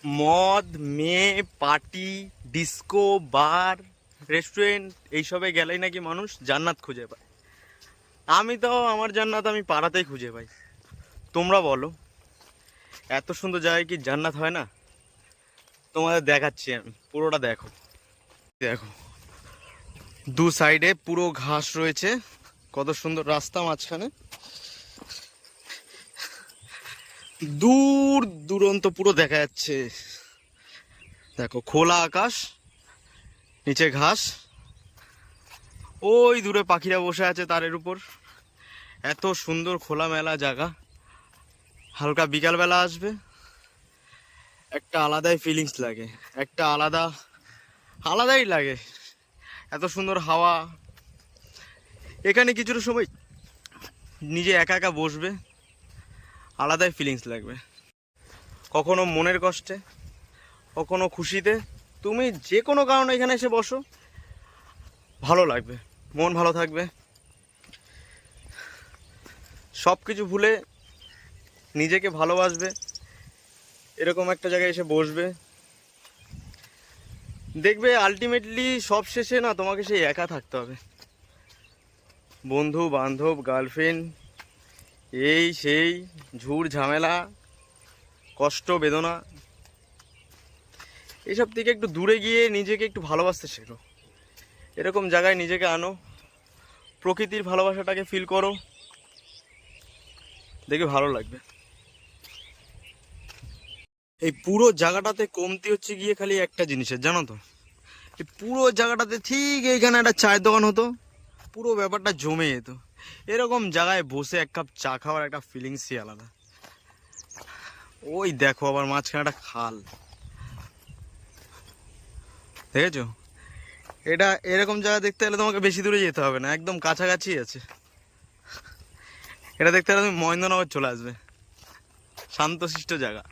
মদ, মেয়ে, party, disco, বার, restaurant এইসবে গেলেই নাকি মানুষ জান্নাত খুঁজে পায়। আমি তো আমার জান্নাত আমি পাড়াতেই খুঁজে পাই। তোমরা বলো, এত সুন্দর জায়গায় কি জান্নাত হয় না? তোমাদের দেখাচ্ছি আমি, পুরোটা দেখো। দেখো, দু সাইডে পুরো ঘাস রয়েছে, কত সুন্দর রাস্তা মাঝখানে, দূর দূরন্ত পুরো দেখা যাচ্ছে। দেখো, খোলা আকাশ, নিচে ঘাস, ওই দূরে পাখিরা বসে আছে তারের উপর। এত সুন্দর খোলামেলা জায়গা। হালকা বিকালবেলা আসবে, একটা আলাদাই ফিলিংস লাগে, একটা আলাদাই লাগে। এত সুন্দর হাওয়া। এখানে কিছুটা সময় নিজে একা একা বসবে, আলাদাই ফিলিংস লাগবে। কখনো মনের কষ্টে, কখনো খুশিতে, তুমি যে কোনো কারণে এখানে এসে বসো, ভালো লাগবে, মন ভালো থাকবে। সব কিছু ভুলে নিজেকে ভালোবাসবে, এরকম একটা জায়গায় এসে বসবে। দেখবে আলটিমেটলি সব শেষে না তোমাকে সেই একা থাকতে হবে। বন্ধু বান্ধব, গার্লফ্রেন্ড, এই সেই ঝুড় ঝামেলা, কষ্ট বেদনা, এইসব থেকে একটু দূরে গিয়ে নিজেকে একটু ভালোবাসতে শেখো। এরকম জায়গায় নিজেকে আনো, প্রকৃতির ভালোবাসাটাকে ফিল করো, দেখে ভালো লাগবে। এই পুরো জায়গাটাতে কমতি হচ্ছে গিয়ে খালি একটা জিনিসের, জানো তো? এই পুরো জায়গাটাতে ঠিক এইখানে একটা চায়ের দোকান হতো, পুরো ব্যাপারটা জমে যেত। এরকম জায়গায় বসে এক কাপ চা খাওয়ার একটা ফিলিংসই আলাদা। ওই দেখো, আবার মাঝখানে একটা খাল, দেখেছো? এটা এরকম জায়গা দেখতে হলে তোমাকে বেশি দূরে যেতে হবে না, একদম কাছাকাছি আছে। এটা দেখতে হলে তুমি মহেন্দ্রনগর চলে আসবে, শান্তশিষ্ট জায়গা।